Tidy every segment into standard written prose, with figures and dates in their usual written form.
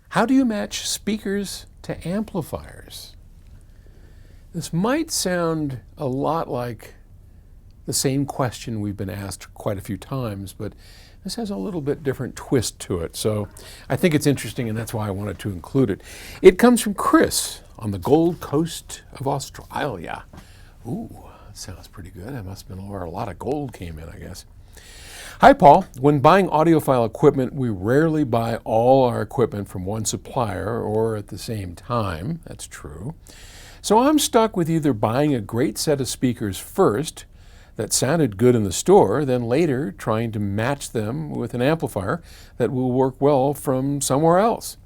How do you match speakers to amplifiers? This might sound a lot like the same question we've been asked quite a few times, but this has a little bit different twist to it. So I think it's interesting, and that's why I wanted to include it. It comes from Chris on the Gold Coast of Australia. Ooh, that sounds pretty good. That must have been where a lot of gold came in, I guess. Hi, Paul. When buying audiophile equipment, we rarely buy all our equipment from one supplier or at the same time. That's true. So I'm stuck with either buying a great set of speakers first that sounded good in the store, then later trying to match them with an amplifier that will work well from somewhere else,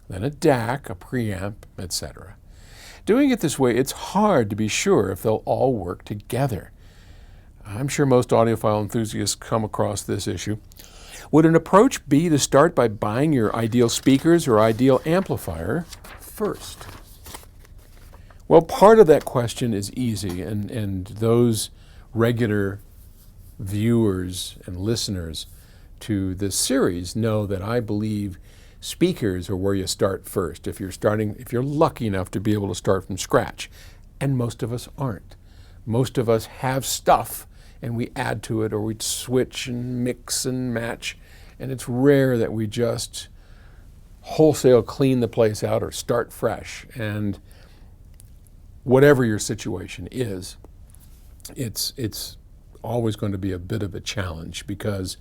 then a DAC, a preamp, etc. Doing it this way, it's hard to be sure if they'll all work together. I'm sure most audiophile enthusiasts come across this issue. Would an approach be to start by buying your ideal speakers or ideal amplifier first? Well, part of that question is easy, and those regular viewers and listeners to this series know that I believe speakers are where you start first. If you're lucky enough to be able to start from scratch, and most of us aren't. Most of us have stuff and we add to it, or we switch and mix and match, and it's rare that we just wholesale clean the place out or start fresh. And whatever your situation is, it's always going to be a bit of a challenge, because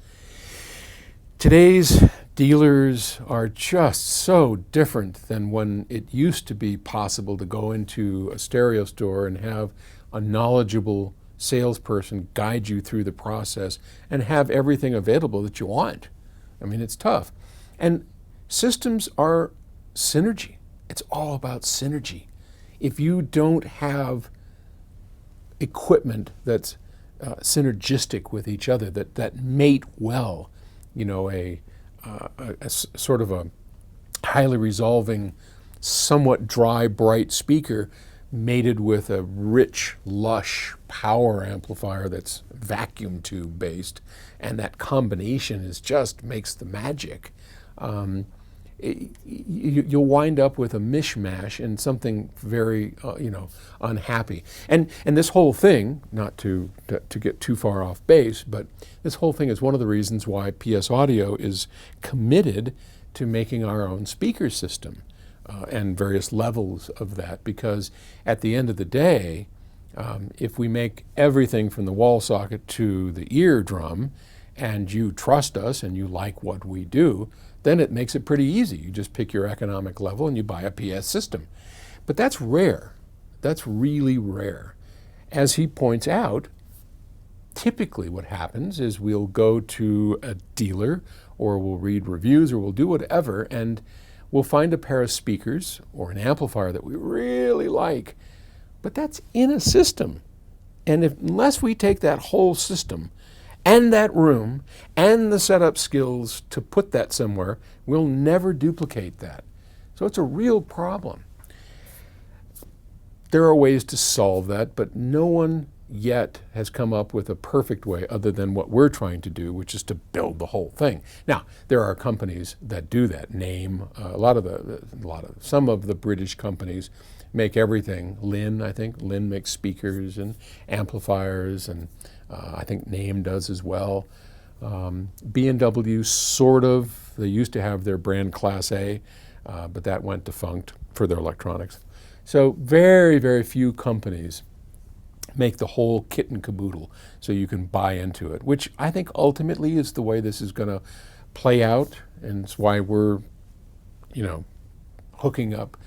today's dealers are just so different than when it used to be possible to go into a stereo store and have a knowledgeable salesperson guide you through the process and have everything available that you want. I mean, it's tough. And systems are synergy. It's all about synergy. If you don't have equipment that's synergistic with each other, that mate well, a sort of a highly resolving, somewhat dry, bright speaker mated with a rich, lush power amplifier that's vacuum tube based, and that combination makes the magic. You'll wind up with a mishmash and something very, unhappy. And this whole thing, not to get too far off base, but this whole thing is one of the reasons why PS Audio is committed to making our own speaker system and various levels of that, because at the end of the day, if we make everything from the wall socket to the eardrum, and you trust us and you like what we do, then it makes it pretty easy. You just pick your economic level and you buy a PS system. But that's rare. That's really rare. As he points out, typically what happens is we'll go to a dealer, or we'll read reviews, or we'll do whatever, and we'll find a pair of speakers or an amplifier that we really like, but that's in a system. And unless we take that whole system and that room and the setup skills to put that somewhere, we'll never duplicate that. So it's a real problem. There are ways to solve that, but no one yet has come up with a perfect way other than what we're trying to do, which is to build the whole thing. Now, there are companies that do that. Name, some of the British companies make everything. I think Lin makes speakers and amplifiers, and I think Name does as well. B&W sort of, they used to have their brand Class A, but that went defunct for their electronics. So very, very few companies make the whole kit and caboodle so you can buy into it, which I think ultimately is the way this is going to play out, and it's why we're, hooking up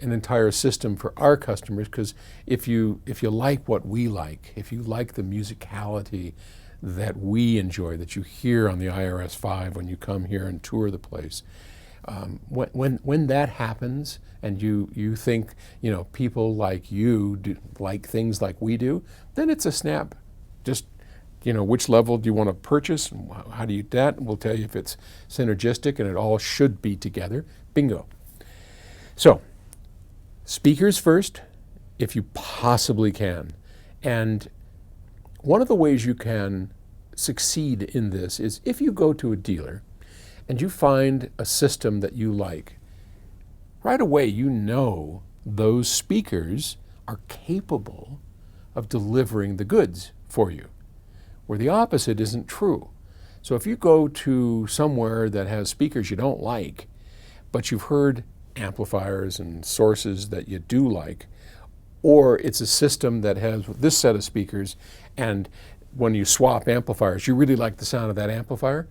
an entire system for our customers, because if you like what we like, if you like the musicality that we enjoy, that you hear on the IRS-5 when you come here and tour the place, when that happens, and you think people like you like things like we do, then it's a snap. Just which level do you want to purchase, and how do you do that? And we'll tell you if it's synergistic, and it all should be together. Bingo. So speakers first, if you possibly can. And one of the ways you can succeed in this is if you go to a dealer and you find a system that you like, right away you know those speakers are capable of delivering the goods for you, where the opposite isn't true. So if you go to somewhere that has speakers you don't like, but you've heard amplifiers and sources that you do like, or it's a system that has this set of speakers, and when you swap amplifiers, you really like the sound of that amplifier,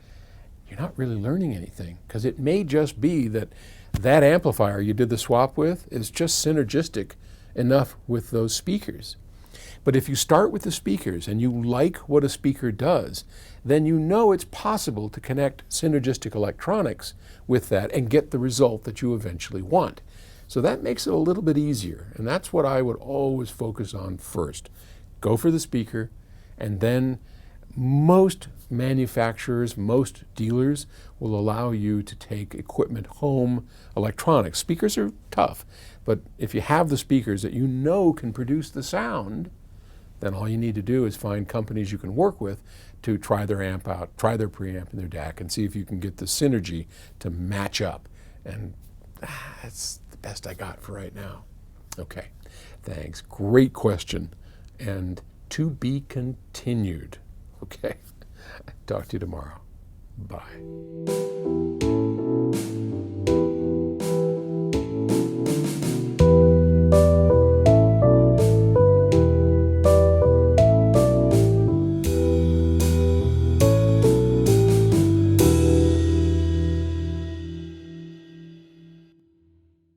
you're not really learning anything, because it may just be that that amplifier you did the swap with is just synergistic enough with those speakers. But if you start with the speakers and you like what a speaker does, then you know it's possible to connect synergistic electronics with that and get the result that you eventually want. So that makes it a little bit easier, and that's what I would always focus on first. Go for the speaker, and then most manufacturers, most dealers will allow you to take equipment home, electronics. Speakers are tough, but if you have the speakers that you know can produce the sound, then all you need to do is find companies you can work with to try their amp out, try their preamp and their DAC, and see if you can get the synergy to match up. And that's the best I got for right now. Okay, thanks. Great question, and to be continued. Okay, talk to you tomorrow. Bye.